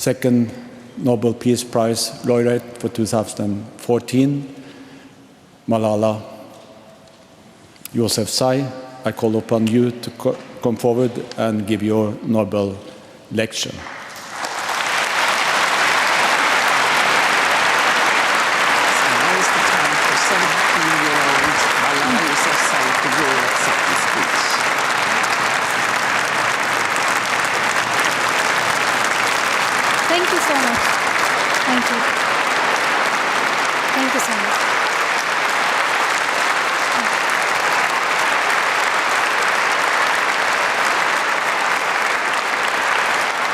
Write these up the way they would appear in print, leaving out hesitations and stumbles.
second Nobel Peace Prize laureate for 2014, Malala Yousafzai, I call upon you to come forward and give your Nobel lecture. Thank you so much. Thank you. Thank you so much.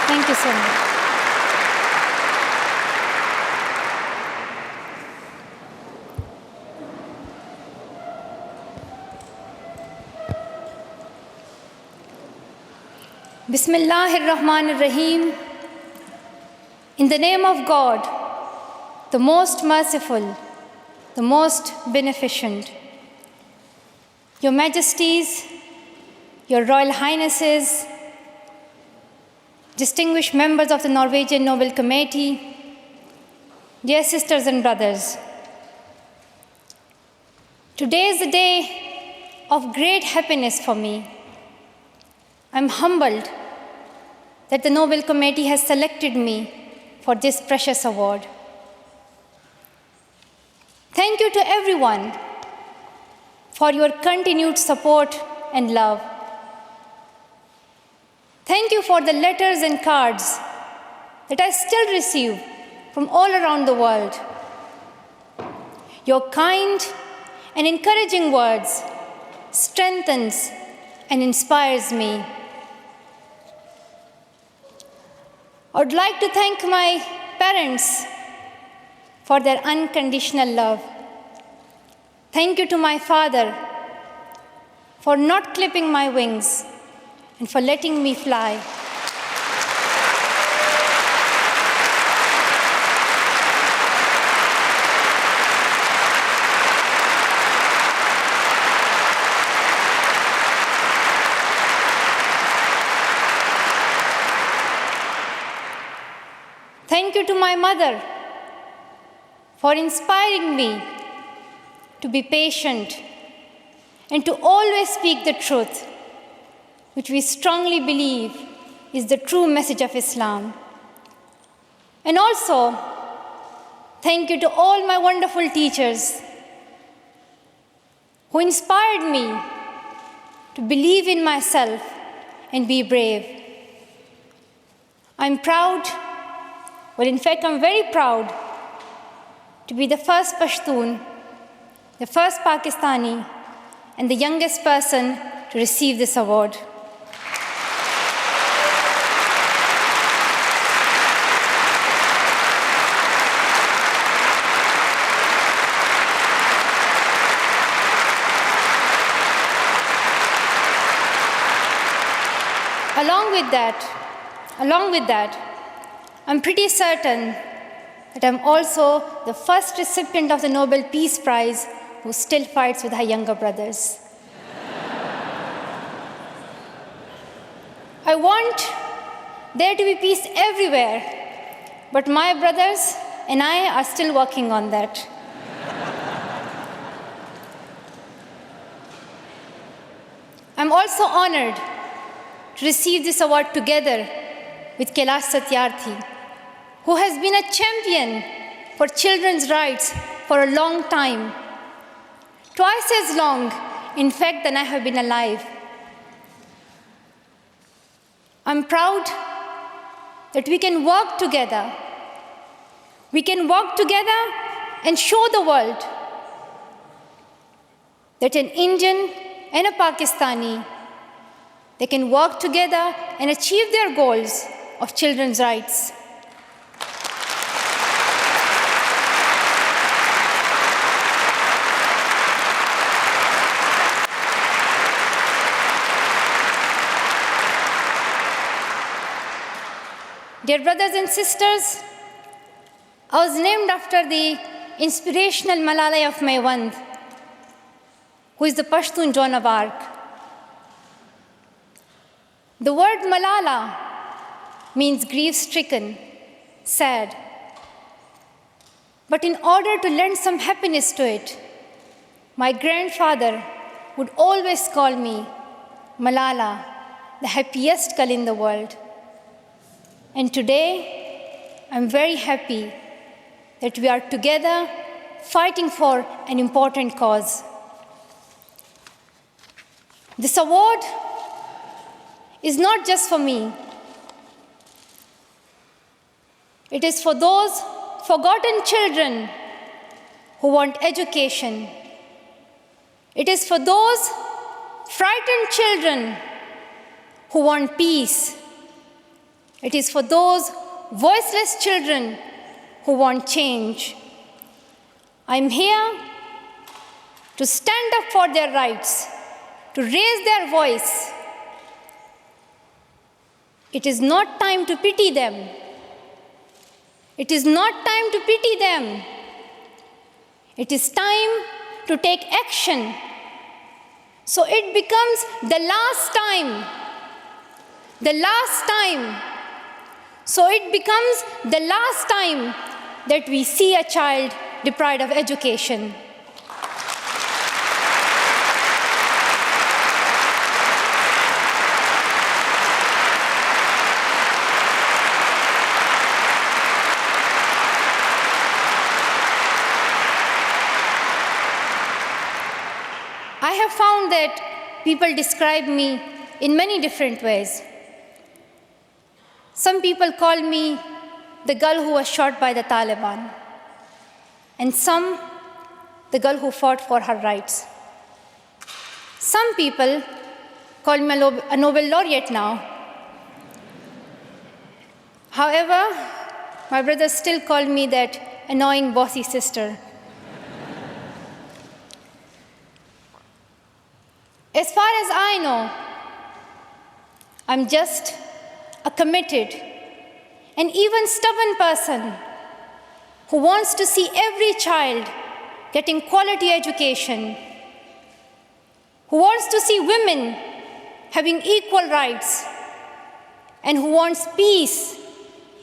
Thank you so much. Bismillahir-Rahmanir-Rahim. In the name of God, the most merciful, the most beneficent. Your Majesties, Your Royal Highnesses, distinguished members of the Norwegian Nobel Committee, dear sisters and brothers. Today is a day of great happiness for me. I'm humbled that the Nobel Committee has selected me for this precious award. Thank you to everyone for your continued support and love. Thank you for the letters and cards that I still receive from all around the world. Your kind and encouraging words strengthens and inspires me. I would like to thank my parents for their unconditional love. Thank you to my father for not clipping my wings and for letting me fly. Thank you to my mother for inspiring me to be patient and to always speak the truth, which we strongly believe is the true message of Islam. And also, thank you to all my wonderful teachers who inspired me to believe in myself and be brave. I'm proud, well, in fact, I'm very proud to be the first Pashtun, the first Pakistani, and the youngest person to receive this award. Along with that, I'm pretty certain that I'm also the first recipient of the Nobel Peace Prize who still fights with her younger brothers. I want there to be peace everywhere, but my brothers and I are still working on that. I'm also honored to receive this award together with Kailash Satyarthi, who has been a champion for children's rights for a long time, twice as long, in fact, than I have been alive. I'm proud that we can work together. We can work together and show the world that an Indian and a Pakistani, they can work together and achieve their goals of children's rights. Dear brothers and sisters, I was named after the inspirational Malala of Maiwand, who is the Pashtun Joan of Arc. The word Malala means grief-stricken, sad. But in order to lend some happiness to it, my grandfather would always call me Malala, the happiest girl in the world. And today, I'm very happy that we are together fighting for an important cause. This award is not just for me. It is for those forgotten children who want education. It is for those frightened children who want peace. It is for those voiceless children who want change. I'm here to stand up for their rights, to raise their voice. It is not time to pity them. It is not time to pity them. It is time to take action. So it becomes the last time. The last time. So it becomes the last time that we see a child deprived of education. I have found that people describe me in many different ways. Some people call me the girl who was shot by the Taliban, and some the girl who fought for her rights. Some people call me a Nobel laureate now. However, my brothers still call me that annoying bossy sister. As far as I know, I'm just a committed and even stubborn person who wants to see every child getting quality education, who wants to see women having equal rights, and who wants peace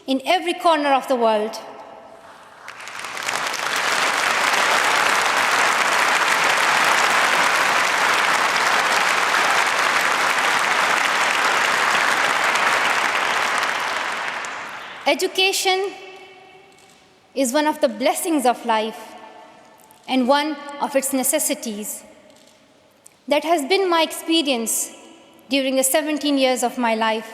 in every corner of the world. Education is one of the blessings of life and one of its necessities. That has been my experience during the 17 years of my life.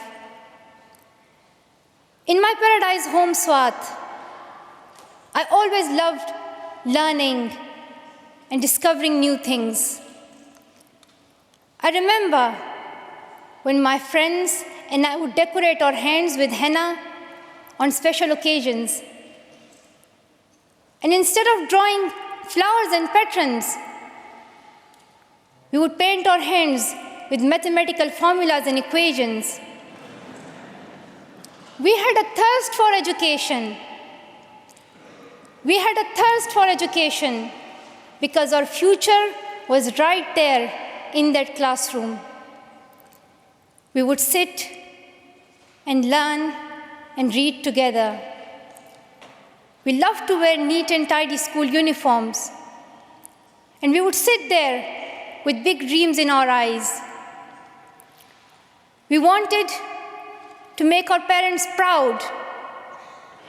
In my paradise home, Swat, I always loved learning and discovering new things. I remember when my friends and I would decorate our hands with henna on special occasions. And instead of drawing flowers and patterns, we would paint our hands with mathematical formulas and equations. We had a thirst for education. We had a thirst for education because our future was right there in that classroom. We would sit and learn and read together. We loved to wear neat and tidy school uniforms. And we would sit there with big dreams in our eyes. We wanted to make our parents proud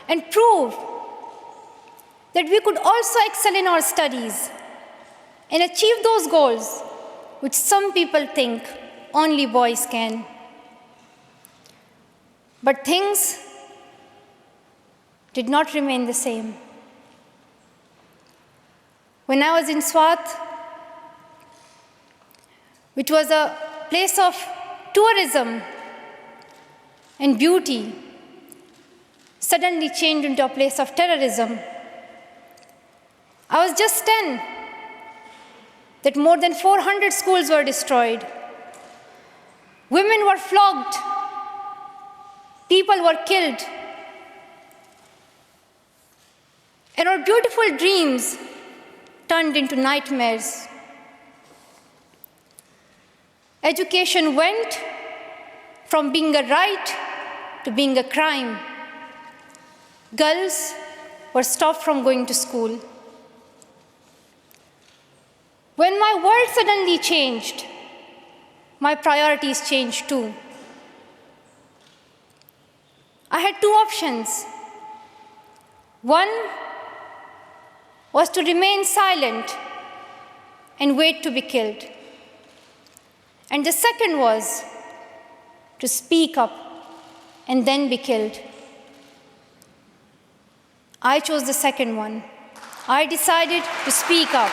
and prove that we could also excel in our studies and achieve those goals which some people think only boys can. But things did not remain the same. When I was in Swat, which was a place of tourism and beauty, suddenly changed into a place of terrorism. I was just 10, that more than 400 schools were destroyed. Women were flogged. People were killed. And our beautiful dreams turned into nightmares. Education went from being a right to being a crime. Girls were stopped from going to school. When my world suddenly changed, my priorities changed too. I had two options. One was to remain silent and wait to be killed. And the second was to speak up and then be killed. I chose the second one. I decided to speak up.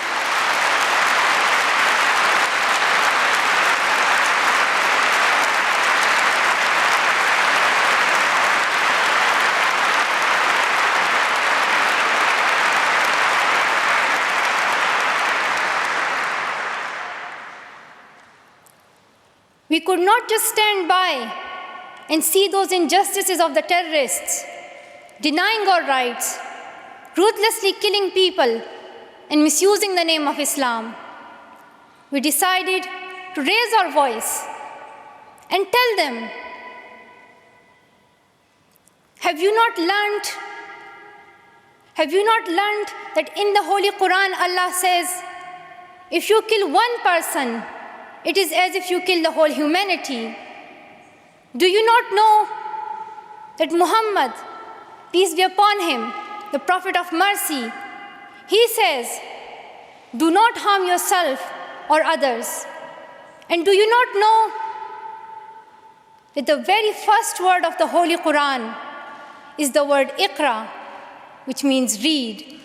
We could not just stand by and see those injustices of the terrorists, denying our rights, ruthlessly killing people, and misusing the name of Islam. We decided to raise our voice and tell them, have you not learned that in the Holy Quran Allah says, if you kill one person, it is as if you kill the whole humanity? Do you not know that Muhammad, peace be upon him, the prophet of mercy, he says, do not harm yourself or others. And do you not know that the very first word of the Holy Quran is the word Iqra, which means read?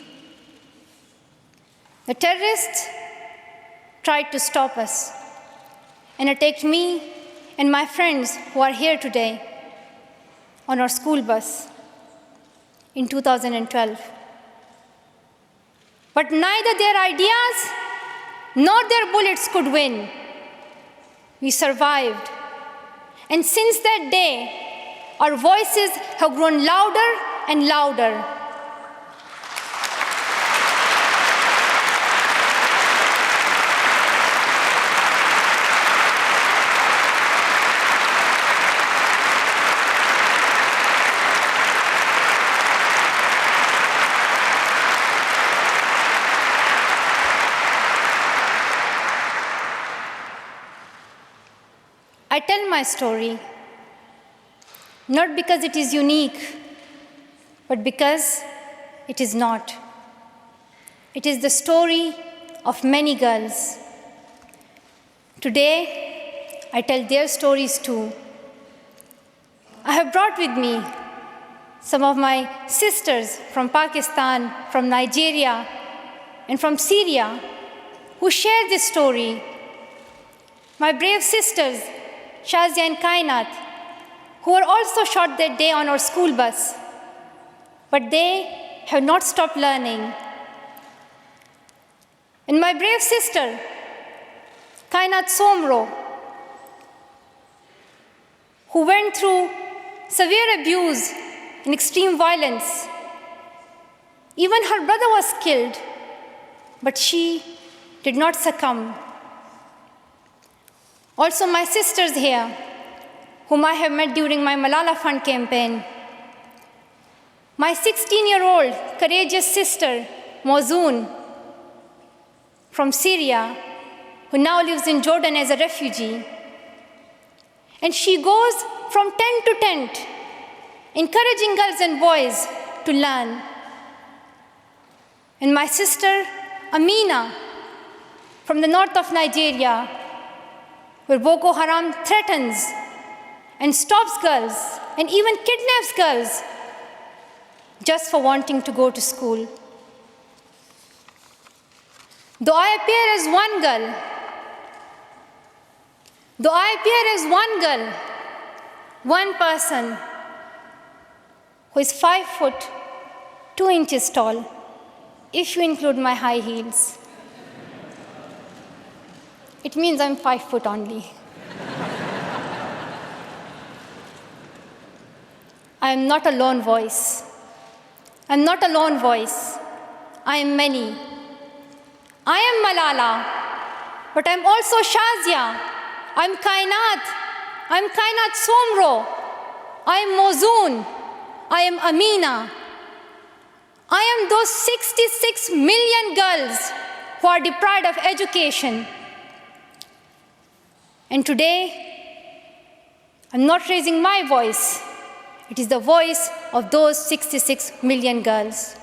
The terrorists tried to stop us and attacked me and my friends who are here today on our school bus in 2012. But neither their ideas nor their bullets could win. We survived. And since that day, our voices have grown louder and louder. I tell my story not because it is unique, but because it is not. It is the story of many girls. Today, I tell their stories too. I have brought with me some of my sisters from Pakistan, from Nigeria, and from Syria who share this story. My brave sisters, Shazia and Kainat, who were also shot that day on our school bus. But they have not stopped learning. And my brave sister, Kainat Somro, who went through severe abuse and extreme violence. Even her brother was killed, but she did not succumb. Also, my sisters here, whom I have met during my Malala Fund campaign. My 16-year-old courageous sister, Mozoon, from Syria, who now lives in Jordan as a refugee. And she goes from tent to tent, encouraging girls and boys to learn. And my sister, Amina, from the north of Nigeria, where Boko Haram threatens and stops girls and even kidnaps girls just for wanting to go to school. Though I appear as one girl, one person who is 5 foot 2 inches tall, if you include my high heels, it means I'm 5 foot only. I am not a lone voice. I'm not a lone voice. I am many. I am Malala, but I'm also Shazia. I'm Kainat. I'm Kainat Somro. I am Mozoon. I am Amina. I am those 66 million girls who are deprived of education. And today, I'm not raising my voice. It is the voice of those 66 million girls.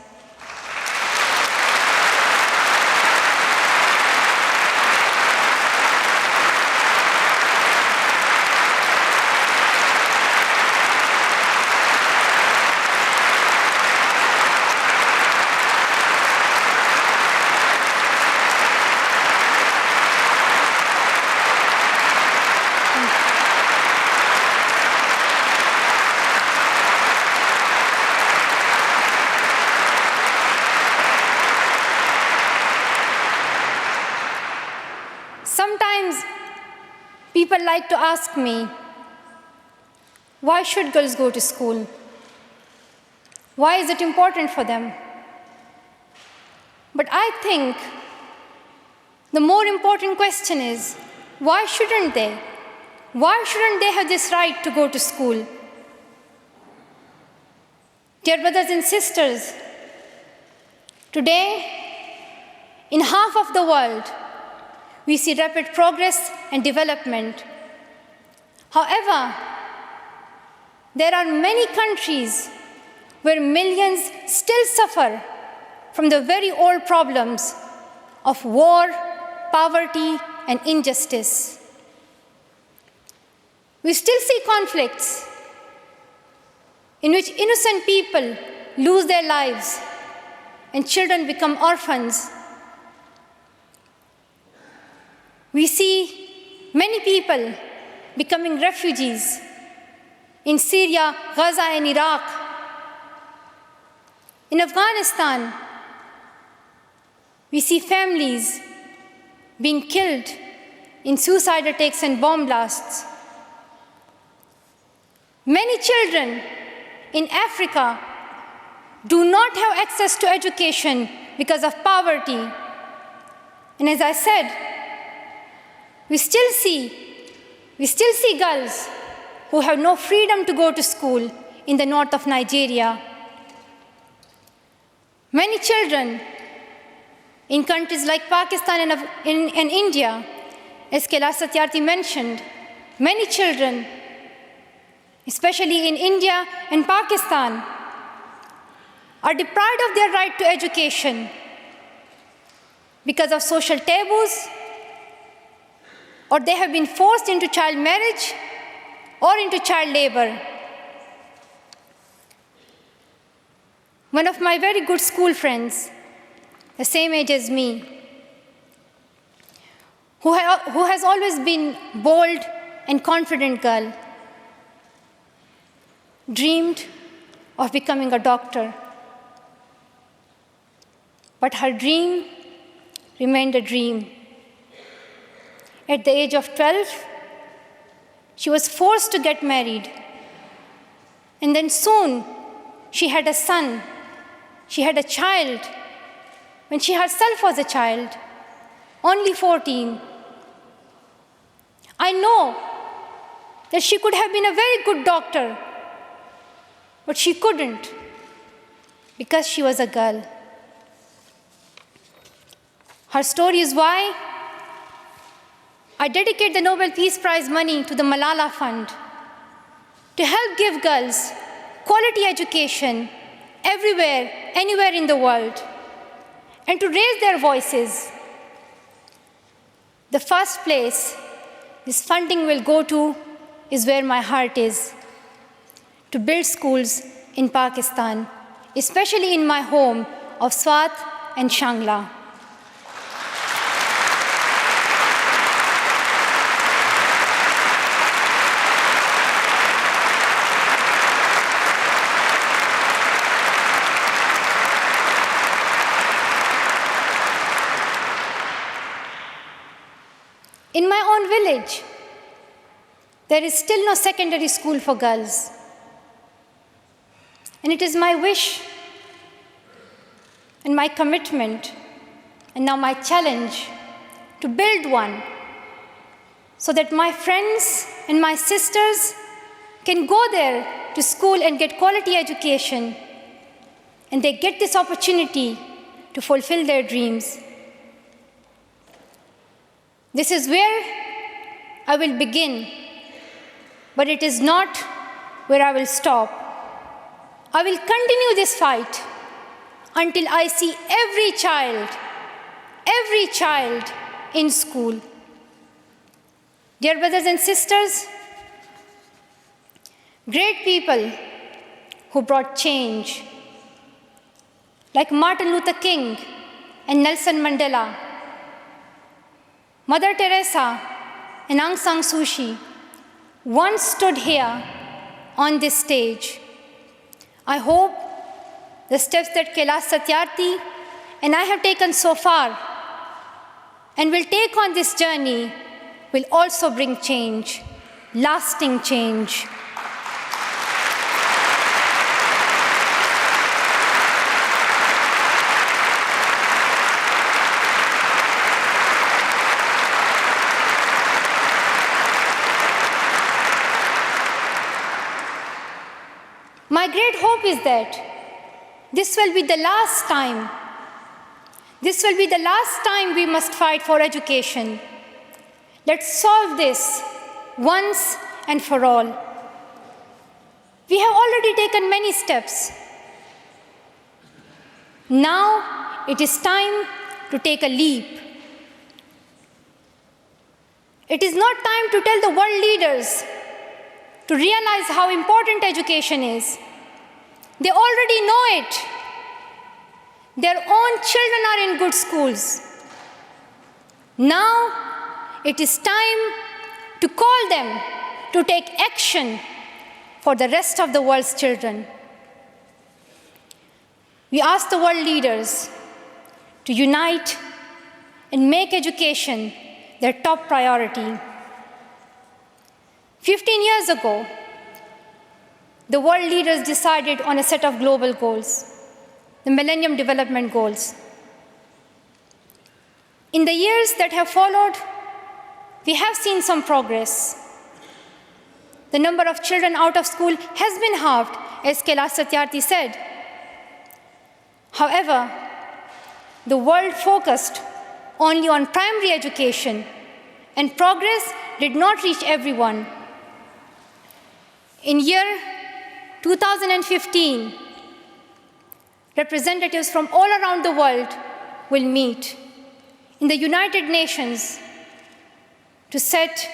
Sometimes people like to ask me, why should girls go to school? Why is it important for them? But I think the more important question is, why shouldn't they? Why shouldn't they have this right to go to school? Dear brothers and sisters, today, in half of the world, we see rapid progress and development. However, there are many countries where millions still suffer from the very old problems of war, poverty, and injustice. We still see conflicts in which innocent people lose their lives and children become orphans. We see many people becoming refugees in Syria, Gaza, and Iraq. In Afghanistan, we see families being killed in suicide attacks and bomb blasts. Many children in Africa do not have access to education because of poverty. And as I said, we still see girls who have no freedom to go to school in the north of Nigeria. Many children in countries like Pakistan and India, as Kailash Satyarthi mentioned, many children, especially in India and Pakistan, are deprived of their right to education because of social taboos, or they have been forced into child marriage or into child labor. One of my very good school friends, the same age as me, who has always been bold and confident girl, dreamed of becoming a doctor. But her dream remained a dream. At the age of 12, she was forced to get married. And then soon, she had a son. She had a child when she herself was a child, only 14. I know that she could have been a very good doctor, but she couldn't because she was a girl. Her story is why I dedicate the Nobel Peace Prize money to the Malala Fund to help give girls quality education everywhere, anywhere in the world, and to raise their voices. The first place this funding will go to is where my heart is, to build schools in Pakistan, especially in my home of Swat and Shangla. In my own village, there is still no secondary school for girls. And it is my wish and my commitment, and now my challenge, to build one so that my friends and my sisters can go there to school and get quality education and they get this opportunity to fulfill their dreams. This is where I will begin, but it is not where I will stop. I will continue this fight until I see every child in school. Dear brothers and sisters, great people who brought change, like Martin Luther King and Nelson Mandela, Mother Teresa and Aung San Suu Kyi, once stood here on this stage. I hope the steps that Kailash Satyarthi and I have taken so far and will take on this journey will also bring change, lasting change. My great hope is that this will be the last time. This will be the last time we must fight for education. Let's solve this once and for all. We have already taken many steps. Now it is time to take a leap. It is not time to tell the world leaders to realize how important education is. They already know it. Their own children are in good schools. Now it is time to call them to take action for the rest of the world's children. We ask the world leaders to unite and make education their top priority. 15 years ago, the world leaders decided on a set of global goals, the Millennium Development Goals. In the years that have followed, we have seen some progress. The number of children out of school has been halved, as Kailash Satyarthi said. However, the world focused only on primary education, and progress did not reach everyone. In year 2015, representatives from all around the world will meet in the United Nations to set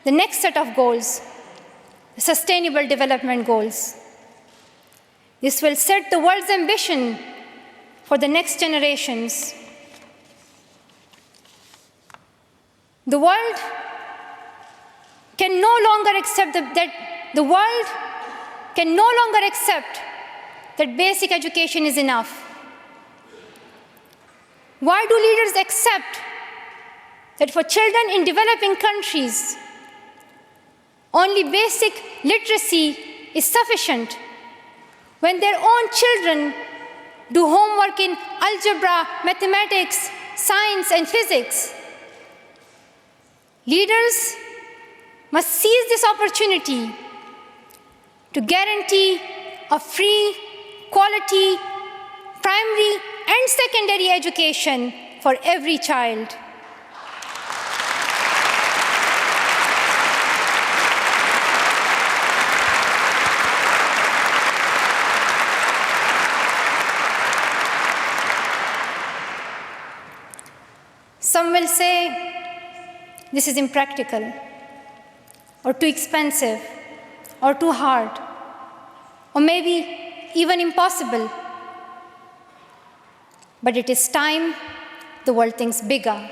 the next set of goals, the Sustainable Development Goals. This will set the world's ambition for the next generations. The world can no longer accept that basic education is enough. Why do leaders accept that for children in developing countries, only basic literacy is sufficient when their own children do homework in algebra, mathematics, science, and physics? Leaders must seize this opportunity to guarantee a free, quality, primary and secondary education for every child. Some will say this is impractical, or too expensive, or too hard, or maybe even impossible. But it is time the world thinks bigger.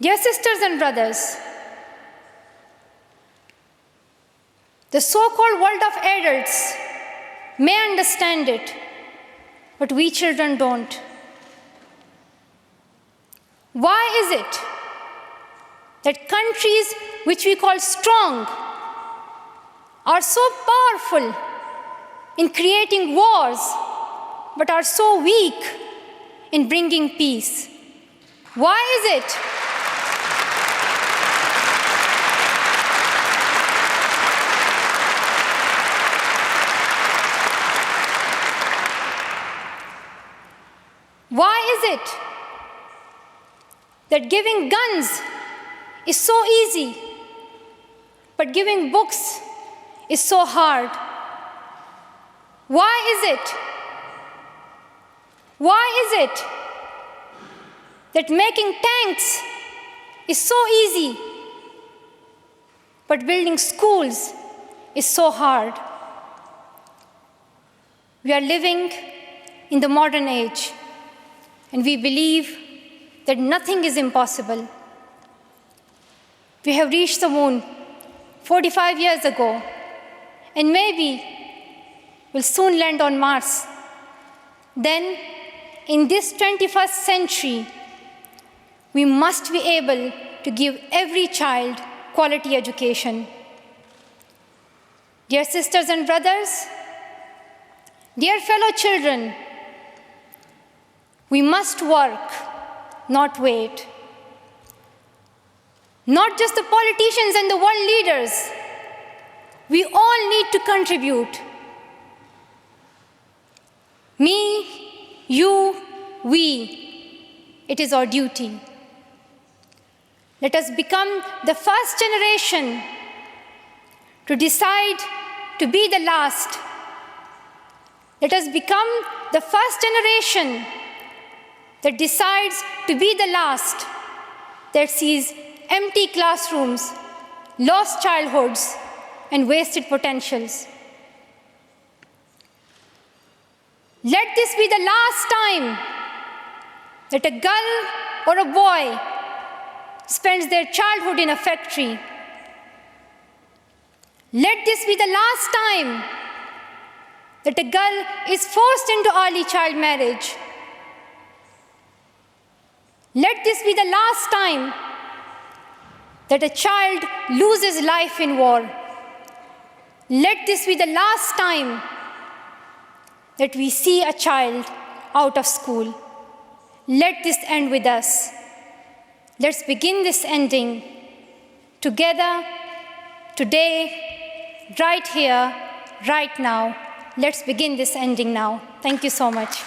Dear sisters and brothers, the so-called world of adults may understand it, but we children don't. Why is it that countries which we call strong are so powerful in creating wars, but are so weak in bringing peace? Why is it? is it that giving guns is so easy, but giving books is so hard? Why is it? Why is it that making tanks is so easy, but building schools is so hard? We are living in the modern age, and we believe that nothing is impossible. We have reached the moon 45 years ago, and maybe we'll soon land on Mars. Then, in this 21st century, we must be able to give every child quality education. Dear sisters and brothers, dear fellow children, we must work, not wait. Not just the politicians and the world leaders. We all need to contribute. Me, you, we. It is our duty. Let us become the first generation to decide to be the last. Let us become the first generation that decides to be the last, that sees empty classrooms, lost childhoods, and wasted potentials. Let this be the last time that a girl or a boy spends their childhood in a factory. Let this be the last time that a girl is forced into early child marriage. Let this be the last time that a child loses life in war. Let this be the last time that we see a child out of school. Let this end with us. Let's begin this ending together, today, right here, right now. Let's begin this ending now. Thank you so much.